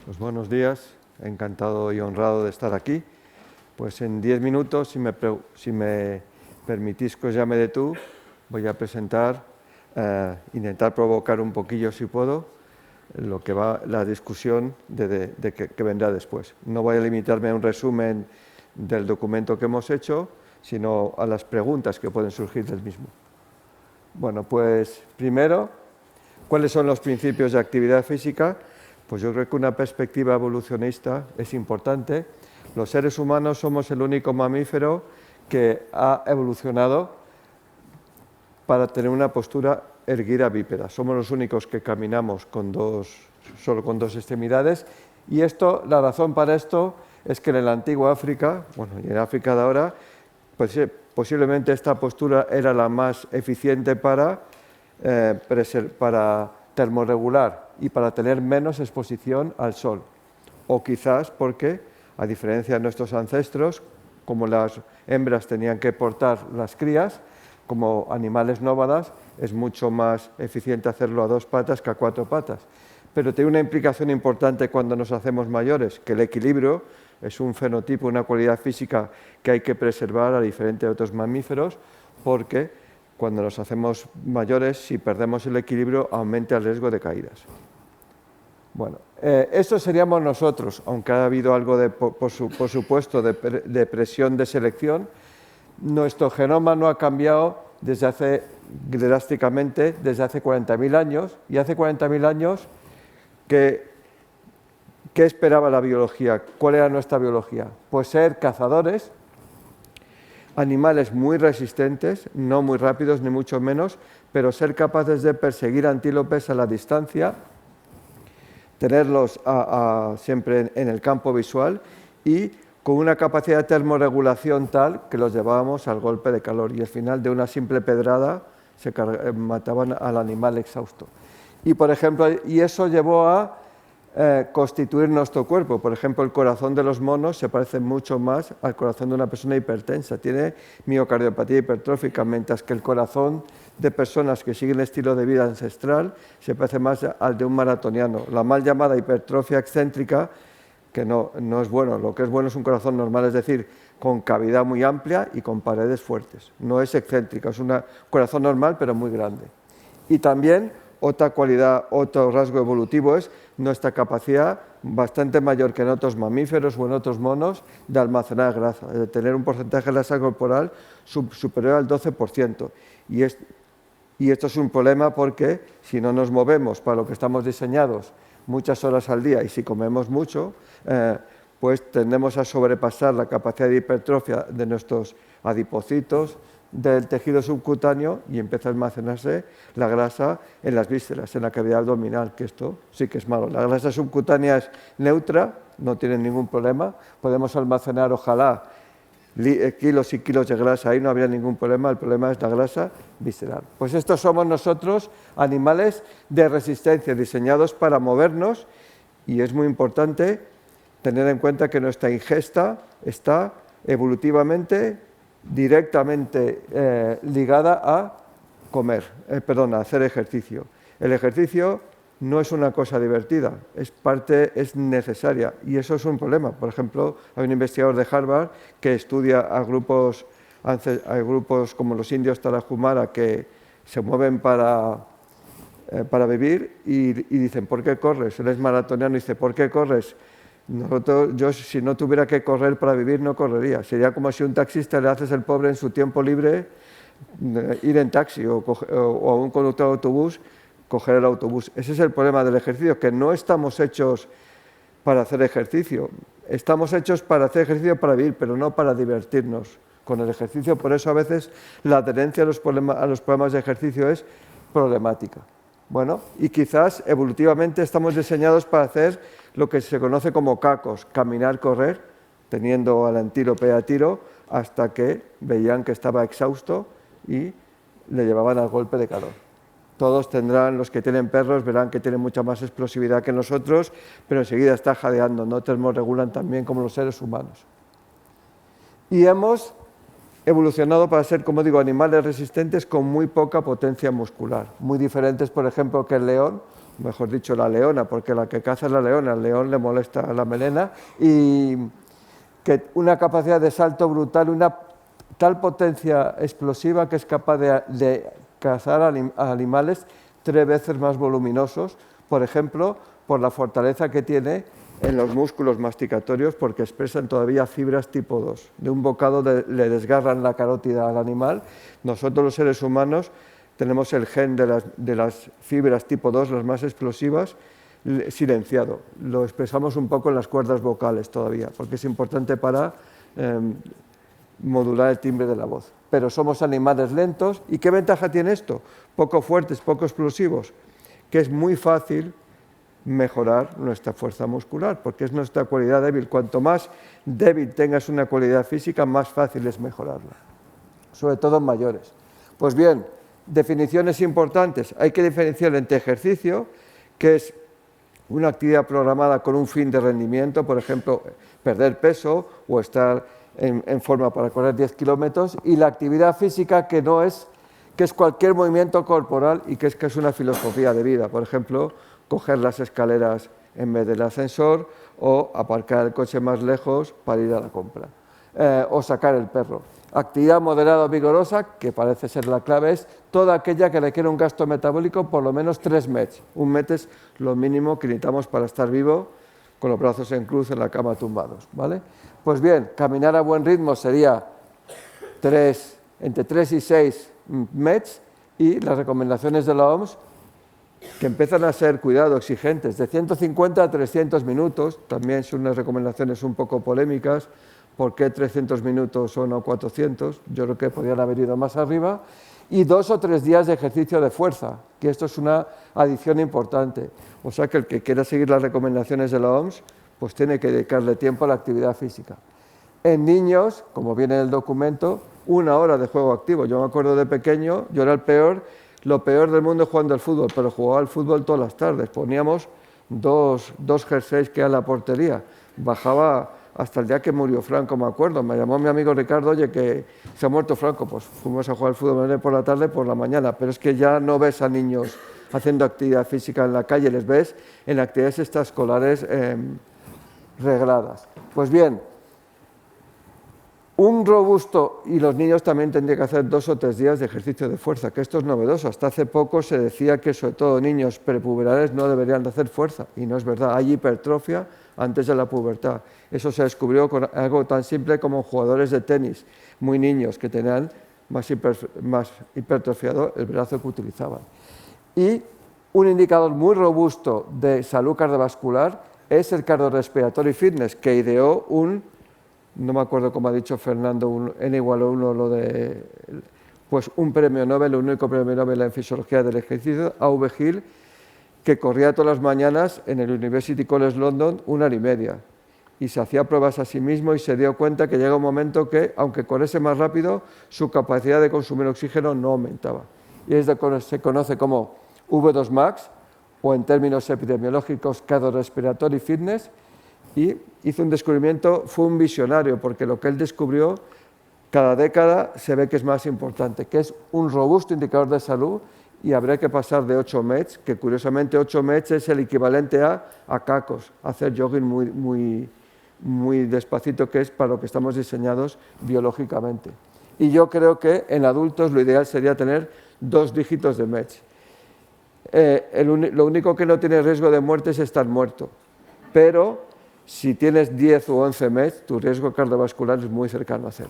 Pues buenos días, encantado y honrado de estar aquí. Pues en 10 minutos, si me permitís que os llame de tú, voy a presentar, intentar provocar un poquillo, si puedo, lo que va la discusión que vendrá después. No voy a limitarme a un resumen del documento que hemos hecho, sino a las preguntas que pueden surgir del mismo. Bueno, pues primero, ¿cuáles son los principios de actividad física? Pues yo creo que una perspectiva evolucionista es importante. Los seres humanos somos el único mamífero que ha evolucionado para tener una postura erguida bípeda. Somos los únicos que caminamos solo con dos extremidades. Y la razón para esto es que en la antigua África, y en África de ahora, pues posiblemente esta postura era la más eficiente para termorregular y para tener menos exposición al sol. O quizás porque, a diferencia de nuestros ancestros, como las hembras tenían que portar las crías, como animales nómadas, es mucho más eficiente hacerlo a 2 patas que a 4 patas. Pero tiene una implicación importante cuando nos hacemos mayores, que el equilibrio es un fenotipo, una cualidad física que hay que preservar a diferencia de otros mamíferos, porque cuando nos hacemos mayores, si perdemos el equilibrio, aumenta el riesgo de caídas. Bueno, esto seríamos nosotros, aunque ha habido algo, por supuesto, de presión de selección. Nuestro genoma no ha cambiado drásticamente desde hace 40.000 años, y hace 40.000 años, ¿qué esperaba la biología? ¿Cuál era nuestra biología? Pues ser cazadores, animales muy resistentes, no muy rápidos ni mucho menos, pero ser capaces de perseguir antílopes a la distancia, tenerlos siempre en el campo visual y con una capacidad de termorregulación tal que los llevábamos al golpe de calor y al final de una simple pedrada mataban al animal exhausto. Y, por ejemplo, eso llevó a constituir nuestro cuerpo. Por ejemplo, el corazón de los monos se parece mucho más al corazón de una persona hipertensa. Tiene miocardiopatía hipertrófica, mientras que el corazón de personas que siguen el estilo de vida ancestral se parece más al de un maratoniano. La mal llamada hipertrofia excéntrica, que no es bueno. Lo que es bueno es un corazón normal, es decir, con cavidad muy amplia y con paredes fuertes. No es excéntrica, es un corazón normal pero muy grande. Y también otra cualidad, otro rasgo evolutivo es nuestra capacidad, bastante mayor que en otros mamíferos o en otros monos, de almacenar grasa, de tener un porcentaje de grasa corporal superior al 12%. Y esto es un problema porque si no nos movemos para lo que estamos diseñados muchas horas al día y si comemos mucho, pues tendemos a sobrepasar la capacidad de hipertrofia de nuestros adipocitos, del tejido subcutáneo y empieza a almacenarse la grasa en las vísceras, en la cavidad abdominal, que esto sí que es malo. La grasa subcutánea es neutra, no tiene ningún problema, podemos almacenar, ojalá, kilos y kilos de grasa, ahí no habría ningún problema, el problema es la grasa visceral. Pues estos somos nosotros, animales de resistencia, diseñados para movernos, y es muy importante tener en cuenta que nuestra ingesta está evolutivamente directamente ligada a hacer ejercicio. El ejercicio no es una cosa divertida, es necesaria y eso es un problema. Por ejemplo, hay un investigador de Harvard que estudia a grupos como los indios Tarahumara que se mueven para vivir y dicen, ¿por qué corres? Él es maratoniano y dice, ¿por qué corres? Yo, si no tuviera que correr para vivir, no correría. Sería como si un taxista le haces el pobre en su tiempo libre ir en taxi o a un conductor de autobús, coger el autobús. Ese es el problema del ejercicio, que no estamos hechos para hacer ejercicio. Estamos hechos para hacer ejercicio para vivir, pero no para divertirnos con el ejercicio. Por eso a veces la adherencia a los programas de ejercicio es problemática. Bueno, y quizás evolutivamente estamos diseñados para hacer lo que se conoce como cacos, caminar, correr, teniendo al antílope a tiro, hasta que veían que estaba exhausto y le llevaban al golpe de calor. Todos tendrán, los que tienen perros, verán que tienen mucha más explosividad que nosotros, pero enseguida está jadeando, no termorregulan tan bien como los seres humanos. Y hemos evolucionado para ser, como digo, animales resistentes con muy poca potencia muscular, muy diferentes, por ejemplo, que el león mejor dicho la leona, porque la que caza es la leona, al león le molesta la melena, y que una capacidad de salto brutal, una tal potencia explosiva que es capaz de cazar animales 3 veces más voluminosos, por ejemplo, por la fortaleza que tiene en los músculos masticatorios, porque expresan todavía fibras tipo 2. De un bocado le desgarran la carótida al animal. Nosotros los seres humanos tenemos el gen de las fibras tipo 2, las más explosivas, silenciado. Lo expresamos un poco en las cuerdas vocales todavía, porque es importante para modular el timbre de la voz. Pero somos animales lentos. ¿Y qué ventaja tiene esto? Poco fuertes, poco explosivos, que es muy fácil mejorar nuestra fuerza muscular, porque es nuestra cualidad débil. Cuanto más débil tengas una cualidad física, más fácil es mejorarla, sobre todo en mayores. Pues bien, definiciones importantes. Hay que diferenciar entre ejercicio, que es una actividad programada con un fin de rendimiento, por ejemplo, perder peso o estar en forma para correr 10 kilómetros, y la actividad física, que es cualquier movimiento corporal y que es una filosofía de vida. Por ejemplo, coger las escaleras en vez del ascensor, o aparcar el coche más lejos para ir a la compra, o sacar el perro. Actividad moderada o vigorosa, que parece ser la clave, es toda aquella que requiere un gasto metabólico por lo menos 3 METs. Un MET es lo mínimo que necesitamos para estar vivo, con los brazos en cruz en la cama tumbados, ¿vale? Pues bien, caminar a buen ritmo sería entre 3 y 6 METs, y las recomendaciones de la OMS, que empiezan a ser, cuidado, exigentes, de 150 a 300 minutos, también son unas recomendaciones un poco polémicas. ¿Por qué 300 minutos o no 400? Yo creo que podrían haber ido más arriba. Y 2 o 3 días de ejercicio de fuerza, que esto es una adición importante. O sea que el que quiera seguir las recomendaciones de la OMS, pues tiene que dedicarle tiempo a la actividad física. En niños, como viene en el documento, 1 hora de juego activo. Yo me acuerdo de pequeño, yo era lo peor del mundo jugando al fútbol, pero jugaba al fútbol todas las tardes. Poníamos dos jerseys que era la portería. Bajaba hasta el día que murió Franco, me acuerdo. Me llamó mi amigo Ricardo, oye, que se ha muerto Franco. Pues fuimos a jugar al fútbol por la tarde, por la mañana. Pero es que ya no ves a niños haciendo actividad física en la calle, les ves en actividades extraescolares regladas. Pues bien, un robusto, y los niños también tendrían que hacer 2 o 3 días de ejercicio de fuerza, que esto es novedoso. Hasta hace poco se decía que sobre todo niños prepuberales no deberían de hacer fuerza, y no es verdad. Hay hipertrofia antes de la pubertad. Eso se descubrió con algo tan simple como jugadores de tenis, muy niños, que tenían más hipertrofiado el brazo que utilizaban. Y un indicador muy robusto de salud cardiovascular es el cardiorrespiratory fitness, que ideó no me acuerdo cómo ha dicho Fernando, N=1, pues un premio Nobel, el único premio Nobel en fisiología del ejercicio, A.V. Hill, que corría todas las mañanas en el University College London 1 hora y media. Y se hacía pruebas a sí mismo y se dio cuenta que llega un momento que, aunque corriese más rápido, su capacidad de consumir oxígeno no aumentaba. Y es se conoce como V2 Max, o en términos epidemiológicos, cardiorrespiratory fitness. Y hizo un descubrimiento, fue un visionario, porque lo que él descubrió cada década se ve que es más importante, que es un robusto indicador de salud, y habría que pasar de 8 METs, que curiosamente 8 METs es el equivalente a cacos, hacer jogging muy despacito, que es para lo que estamos diseñados biológicamente. Y yo creo que en adultos lo ideal sería tener 2 dígitos de METs. Lo único que no tiene riesgo de muerte es estar muerto, pero si tienes 10 o 11 METs, tu riesgo cardiovascular es muy cercano a 0.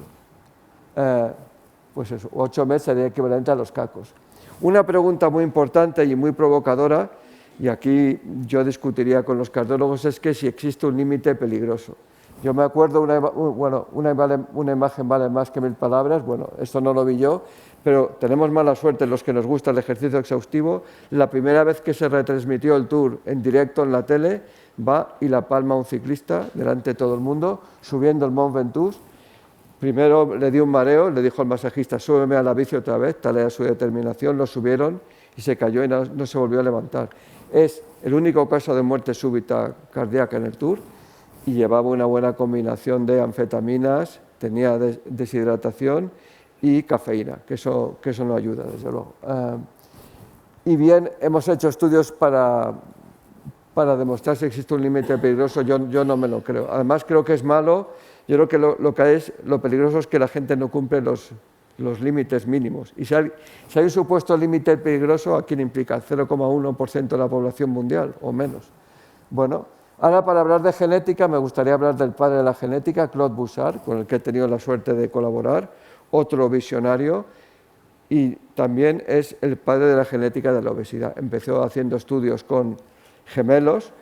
Pues eso, 8 METs sería equivalente a los cacos. Una pregunta muy importante y muy provocadora, y aquí yo discutiría con los cardiólogos, es que si existe un límite peligroso. Yo me acuerdo, una imagen vale más que 1000 palabras, bueno, esto no lo vi yo, pero tenemos mala suerte los que nos gusta el ejercicio exhaustivo. La primera vez que se retransmitió el Tour en directo en la tele, va y la palma un ciclista delante de todo el mundo, subiendo el Mont Ventoux. Primero le dio un mareo, le dijo al masajista, súbeme a la bici otra vez, tal era su determinación, lo subieron y se cayó y no se volvió a levantar. Es el único caso de muerte súbita cardíaca en el Tour, y llevaba una buena combinación de anfetaminas, tenía deshidratación y cafeína, que eso no ayuda, desde luego. Y bien, hemos hecho estudios para demostrar si existe un límite peligroso. Yo no me lo creo. Además, creo que es malo. Yo creo que lo peligroso es que la gente no cumple los límites mínimos. Y si hay un supuesto límite peligroso, ¿a quién implica? ¿El 0,1% de la población mundial o menos? Bueno, ahora para hablar de genética me gustaría hablar del padre de la genética, Claude Bouchard, con el que he tenido la suerte de colaborar, otro visionario, y también es el padre de la genética de la obesidad. Empezó haciendo estudios con gemelos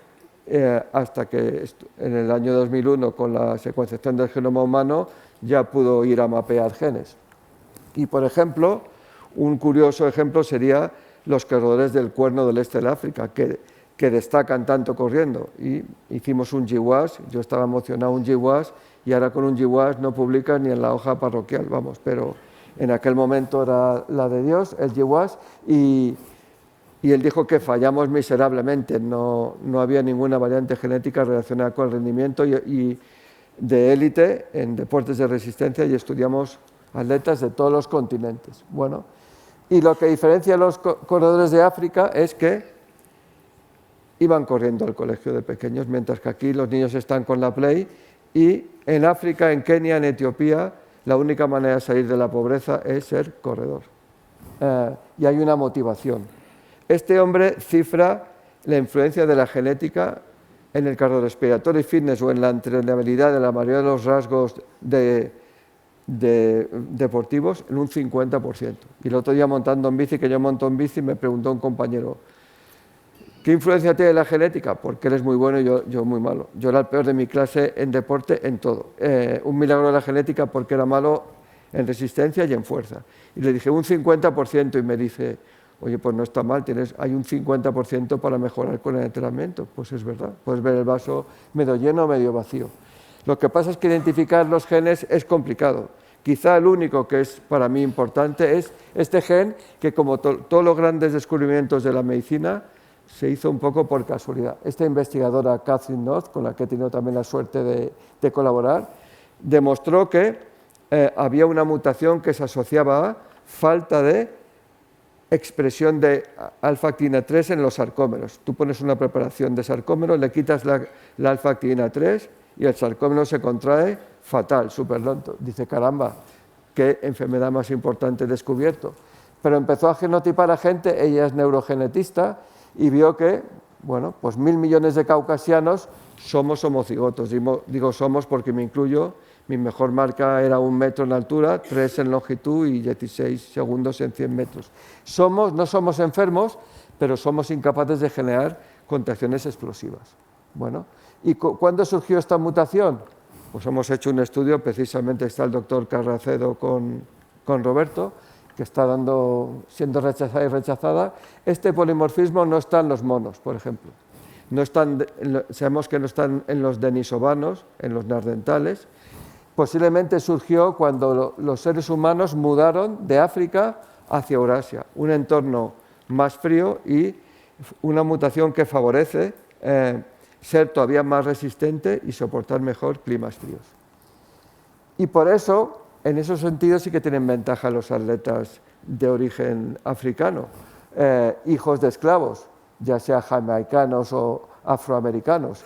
hasta que en el año 2001, con la secuenciación del genoma humano, ya pudo ir a mapear genes. Y, por ejemplo, un curioso ejemplo sería los corredores del Cuerno del Este de África, que destacan tanto corriendo. Y hicimos un GWAS, yo estaba emocionado, un GWAS, y ahora con un GWAS no publican ni en la hoja parroquial, vamos, pero en aquel momento era la de Dios, el GWAS, y él dijo que fallamos miserablemente, no había ninguna variante genética relacionada con el rendimiento y de élite en deportes de resistencia, y estudiamos atletas de todos los continentes. Bueno, y lo que diferencia a los corredores de África es que iban corriendo al colegio de pequeños, mientras que aquí los niños están con la Play, y en África, en Kenia, en Etiopía, la única manera de salir de la pobreza es ser corredor. Y hay una motivación. Este hombre cifra la influencia de la genética en el cardiorrespiratory fitness o en la entrenabilidad de la mayoría de los rasgos deportivos en un 50%. Y el otro día montando en bici, que yo monto en bici, me preguntó un compañero, ¿qué influencia tiene la genética? Porque él es muy bueno y yo muy malo. Yo era el peor de mi clase en deporte, en todo. Un milagro de la genética porque era malo en resistencia y en fuerza. Y le dije un 50% y me dice, oye, pues no está mal, hay un 50% para mejorar con el entrenamiento. Pues es verdad, puedes ver el vaso medio lleno o medio vacío. Lo que pasa es que identificar los genes es complicado. Quizá el único que es para mí importante es este gen que, como todos los grandes descubrimientos de la medicina, se hizo un poco por casualidad. Esta investigadora, Catherine North, con la que he tenido también la suerte de colaborar, demostró que había una mutación que se asociaba a falta de expresión de alfa-actina 3 en los sarcómeros. Tú pones una preparación de sarcómero, le quitas la alfa-actina 3 y el sarcómero se contrae fatal, súper lento. Dice, caramba, qué enfermedad más importante he descubierto. Pero empezó a genotipar a gente, ella es neurogenetista, y vio que, bueno, pues 1.000 millones de caucasianos somos homocigotos. Digo somos porque me incluyo, mi mejor marca era 1 metro en altura, 3 en longitud y 16 segundos en 100 metros. No somos enfermos, pero somos incapaces de generar contracciones explosivas. Bueno, ¿y cuándo surgió esta mutación? Pues hemos hecho un estudio, precisamente está el doctor Carracedo con Roberto, que está siendo rechazada y rechazada. Este polimorfismo no está en los monos, por ejemplo. Sabemos que no están en los denisovanos, en los neandertales. Posiblemente surgió cuando los seres humanos mudaron de África hacia Eurasia, un entorno más frío y una mutación que favorece ser todavía más resistente y soportar mejor climas fríos. Y por eso, en esos sentidos sí que tienen ventaja los atletas de origen africano, hijos de esclavos, ya sea jamaicanos o afroamericanos.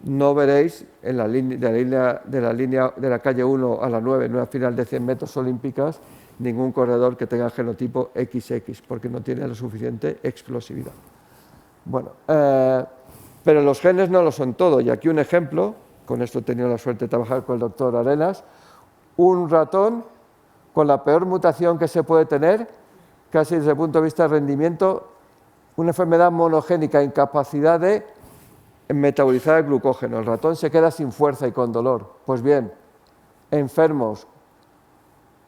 No veréis de la calle 1 a la 9, en una final de 100 metros olímpicas, ningún corredor que tenga genotipo XX, porque no tiene la suficiente explosividad. Bueno, pero los genes no lo son todo, y aquí un ejemplo, con esto he tenido la suerte de trabajar con el doctor Arenas, un ratón con la peor mutación que se puede tener, casi desde el punto de vista de rendimiento, una enfermedad monogénica, incapacidad de metabolizar el glucógeno. El ratón se queda sin fuerza y con dolor. Pues bien, enfermos,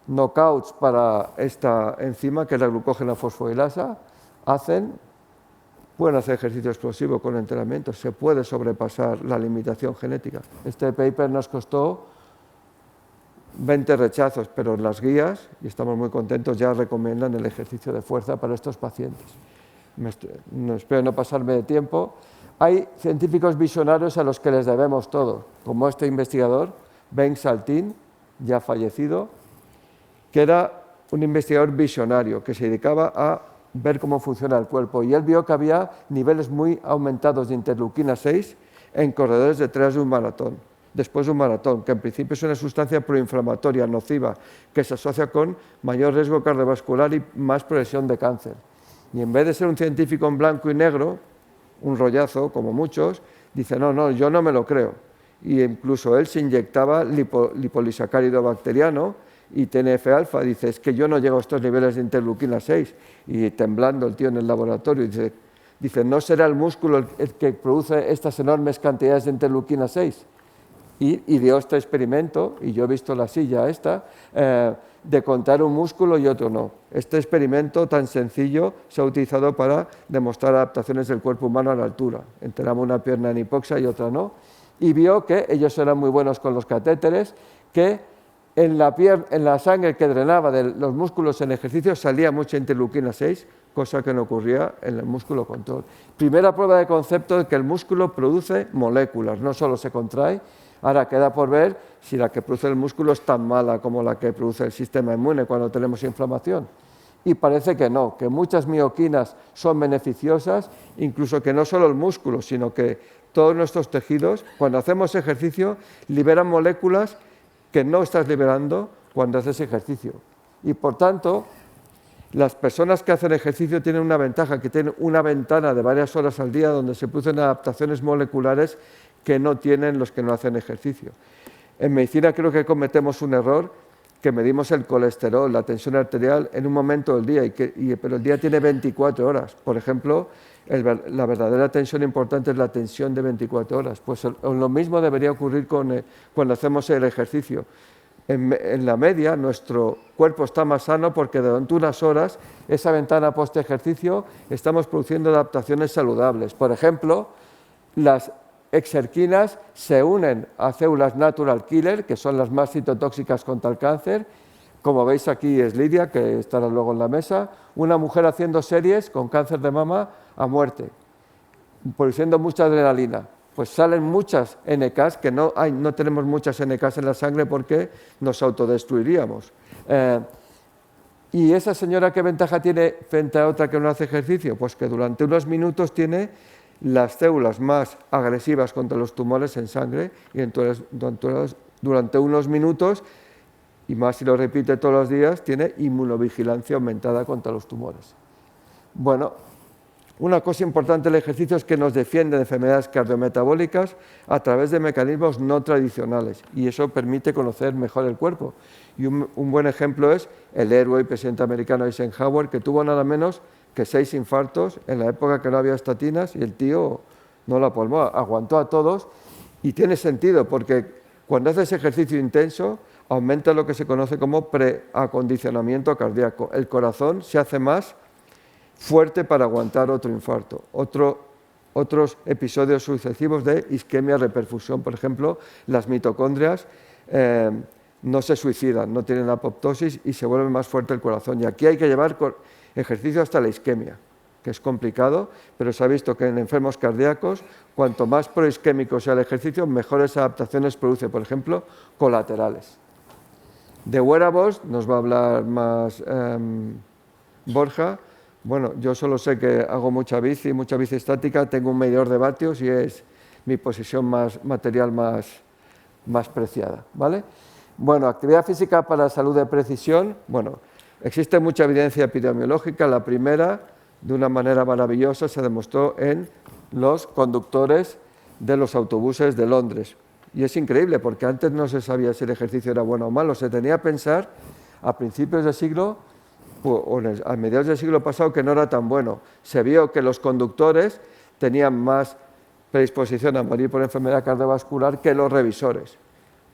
knockouts para esta enzima, que es la glucógeno fosfodilasa, pueden hacer ejercicio explosivo con entrenamiento, se puede sobrepasar la limitación genética. Este paper nos costó 20 rechazos, pero en las guías, y estamos muy contentos, ya recomiendan el ejercicio de fuerza para estos pacientes. Espero no pasarme de tiempo. Hay científicos visionarios a los que les debemos todo, como este investigador, Ben Saltin, ya fallecido, que era un investigador visionario que se dedicaba a ver cómo funciona el cuerpo. Y él vio que había niveles muy aumentados de interleuquina 6 en corredores detrás de un maratón, después de un maratón, que en principio es una sustancia proinflamatoria nociva que se asocia con mayor riesgo cardiovascular y más progresión de cáncer. Y en vez de ser un científico en blanco y negro, un rollazo como muchos, dice, no, yo no me lo creo. Y incluso él se inyectaba lipolisacárido bacteriano y TNF-alfa, dice, es que yo no llego a estos niveles de interleuquina 6, y temblando el tío en el laboratorio, dice, ¿no será el músculo el que produce estas enormes cantidades de interleuquina 6? Y dio este experimento, y yo he visto la silla esta, de contar un músculo y otro no. Este experimento tan sencillo se ha utilizado para demostrar adaptaciones del cuerpo humano a la altura. Enterramos una pierna en hipoxia y otra no, y vio que ellos eran muy buenos con los catéteres, que en la sangre que drenaba de los músculos en ejercicio salía mucha interleuquina 6, cosa que no ocurría en el músculo control. Primera prueba de concepto de que el músculo produce moléculas, no solo se contrae. Ahora queda por ver si la que produce el músculo es tan mala como la que produce el sistema inmune cuando tenemos inflamación. Y parece que no, que muchas mioquinas son beneficiosas, incluso que no solo el músculo, sino que todos nuestros tejidos, cuando hacemos ejercicio, liberan moléculas que no estás liberando cuando haces ejercicio. Y por tanto, las personas que hacen ejercicio tienen una ventaja, que tienen una ventana de varias horas al día donde se producen adaptaciones moleculares que no tienen los que no hacen ejercicio. En medicina creo que cometemos un error, que medimos el colesterol, la tensión arterial en un momento del día, pero el día tiene 24 horas. Por ejemplo, la verdadera tensión importante es la tensión de 24 horas. Pues lo mismo debería ocurrir cuando hacemos el ejercicio. En la media, nuestro cuerpo está más sano porque durante unas horas, esa ventana post-ejercicio, estamos produciendo adaptaciones saludables. Por ejemplo, las exerquinas se unen a células natural killer, que son las más citotóxicas contra el cáncer. Como veis aquí es Lidia, que estará luego en la mesa, una mujer haciendo series con cáncer de mama a muerte, produciendo mucha adrenalina. Pues salen muchas NKs, que no tenemos muchas NKs en la sangre porque nos autodestruiríamos. ¿Y esa señora qué ventaja tiene frente a otra que no hace ejercicio? Pues que durante unos minutos tiene las células más agresivas contra los tumores en sangre, y entonces durante unos minutos, y más si lo repite todos los días, tiene inmunovigilancia aumentada contra los tumores. Bueno, una cosa importante del ejercicio es que nos defiende de enfermedades cardiometabólicas a través de mecanismos no tradicionales, y eso permite conocer mejor el cuerpo. Y un buen ejemplo es el héroe y presidente americano Eisenhower, que tuvo nada menos que 6 infartos en la época que no había estatinas, y el tío no la palmó, aguantó a todos, y tiene sentido porque cuando haces ejercicio intenso aumenta lo que se conoce como preacondicionamiento cardíaco. El corazón se hace más fuerte para aguantar otro infarto. Otros episodios sucesivos de isquemia, reperfusión, por ejemplo, las mitocondrias no se suicidan, no tienen apoptosis y se vuelve más fuerte el corazón. Y aquí hay que llevar ejercicio hasta la isquemia, que es complicado, pero se ha visto que en enfermos cardíacos, cuanto más proisquémico sea el ejercicio, mejores adaptaciones produce, por ejemplo, colaterales. De wearables nos va a hablar más Borja. Bueno, yo solo sé que hago mucha bici estática, tengo un medidor de vatios y es mi posesión material más preciada, ¿vale? Bueno, actividad física para salud de precisión. Bueno, existe mucha evidencia epidemiológica. La primera, de una manera maravillosa, se demostró en los conductores de los autobuses de Londres. Y es increíble, porque antes no se sabía si el ejercicio era bueno o malo. Se tenía a pensar a principios del siglo, o a mediados del siglo pasado, que no era tan bueno. Se vio que los conductores tenían más predisposición a morir por enfermedad cardiovascular que los revisores,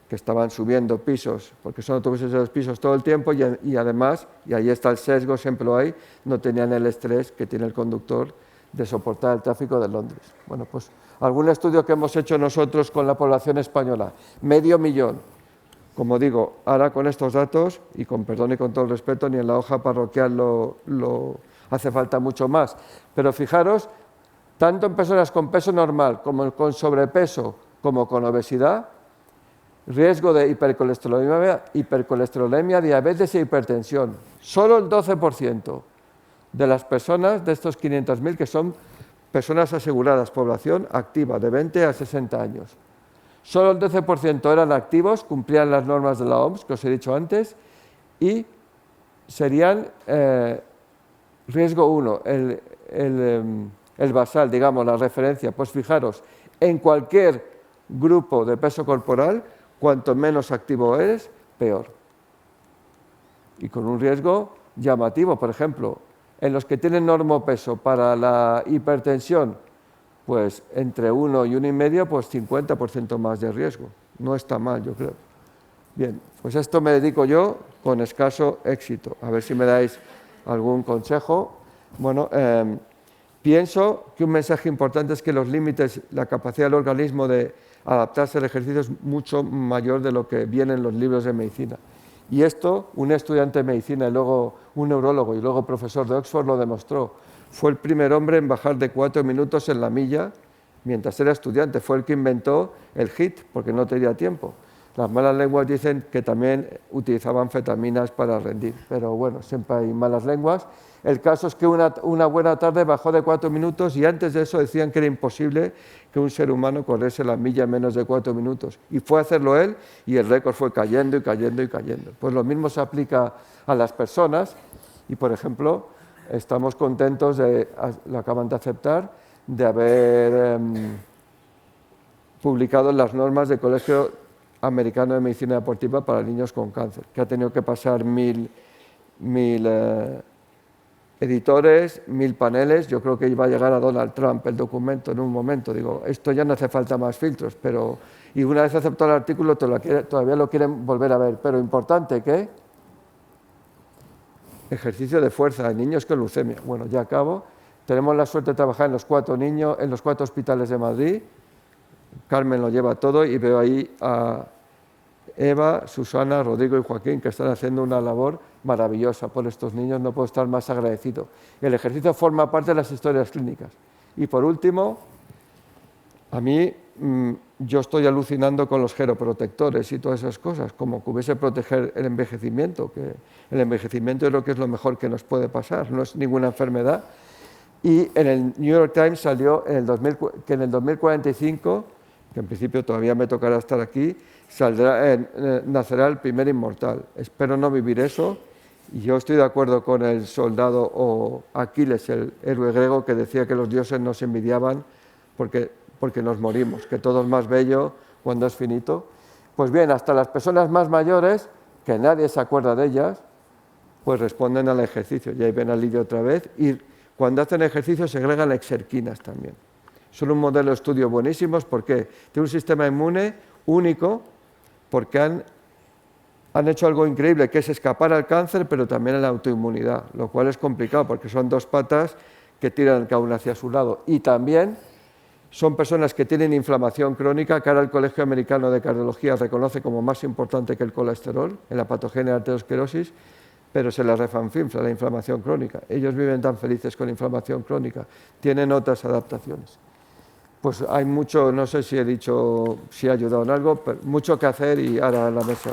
que estaban subiendo pisos, porque son autobuses de los pisos todo el tiempo, y además, y ahí está el sesgo, siempre lo hay, no tenían el estrés que tiene el conductor de soportar el tráfico de Londres. Bueno, pues algún estudio que hemos hecho nosotros con la población española, 500.000. Como digo, ahora con estos datos, y con perdón y con todo el respeto, ni en la hoja parroquial lo hace falta mucho más. Pero fijaros, tanto en personas con peso normal, como con sobrepeso, como con obesidad, riesgo de hipercolesterolemia, diabetes e hipertensión. Solo el 12%. de las personas, de estos 500.000, que son personas aseguradas, población activa, de 20 a 60 años. Solo el 12% eran activos, cumplían las normas de la OMS, que os he dicho antes, y serían riesgo 1, el basal, digamos, la referencia. Pues fijaros, en cualquier grupo de peso corporal, cuanto menos activo eres, peor. Y con un riesgo llamativo, por ejemplo, en los que tienen normopeso para la hipertensión, pues entre 1 y 1,5, pues 50% más de riesgo. No está mal, yo creo. Bien, pues esto me dedico yo con escaso éxito. A ver si me dais algún consejo. Bueno, pienso que un mensaje importante es que los límites, la capacidad del organismo de adaptarse al ejercicio es mucho mayor de lo que viene en los libros de medicina. Y esto, un estudiante de medicina y luego un neurólogo y luego profesor de Oxford lo demostró. Fue el primer hombre en bajar de 4 minutos en la milla mientras era estudiante. Fue el que inventó el HIIT, porque no tenía tiempo. Las malas lenguas dicen que también utilizaban anfetaminas para rendir, pero bueno, siempre hay malas lenguas. El caso es que una buena tarde bajó de 4 minutos y antes de eso decían que era imposible que un ser humano corriese la milla en menos de 4 minutos. Y fue a hacerlo él y el récord fue cayendo y cayendo y cayendo. Pues lo mismo se aplica a las personas y, por ejemplo, estamos contentos, lo acaban de aceptar, de haber publicado las normas del Colegio Americano de Medicina Deportiva para niños con cáncer, que ha tenido que pasar 1.000 editores, 1.000 paneles. Yo creo que iba a llegar a Donald Trump el documento en un momento. Digo, esto ya no hace falta más filtros, pero y una vez aceptado el artículo todavía lo quieren volver a ver. Pero importante que ejercicio de fuerza en niños con leucemia. Bueno, ya acabo. Tenemos la suerte de trabajar en los 4 hospitales de Madrid. Carmen lo lleva todo y veo ahí a Eva, Susana, Rodrigo y Joaquín, que están haciendo una labor maravillosa por estos niños. No puedo estar más agradecido. El ejercicio forma parte de las historias clínicas. Y por último, a mí yo estoy alucinando con los geroprotectores y todas esas cosas, como que hubiese proteger el envejecimiento, que el envejecimiento es lo que es lo mejor que nos puede pasar, no es ninguna enfermedad. Y en el New York Times salió que en el 2045, que en principio todavía me tocará estar aquí, nacerá el primer inmortal. Espero no vivir eso, y yo estoy de acuerdo con el soldado o Aquiles, el héroe griego, que decía que los dioses nos envidiaban porque nos morimos, que todo es más bello cuando es finito. Pues bien, hasta las personas más mayores, que nadie se acuerda de ellas, pues responden al ejercicio. Y ahí ven al Lidio otra vez, y cuando hacen ejercicio segregan exerquinas también. Son un modelo de estudio buenísimos porque tiene un sistema inmune único, porque han hecho algo increíble, que es escapar al cáncer, pero también a la autoinmunidad, lo cual es complicado porque son 2 patas que tiran cada una hacia su lado. Y también son personas que tienen inflamación crónica, que ahora el Colegio Americano de Cardiología reconoce como más importante que el colesterol en la patogenia de arteriosclerosis, pero se les refanfinfla la inflamación crónica. Ellos viven tan felices con inflamación crónica, tienen otras adaptaciones. Pues hay mucho, no sé si he ayudado en algo, pero mucho que hacer y ahora a la mesa.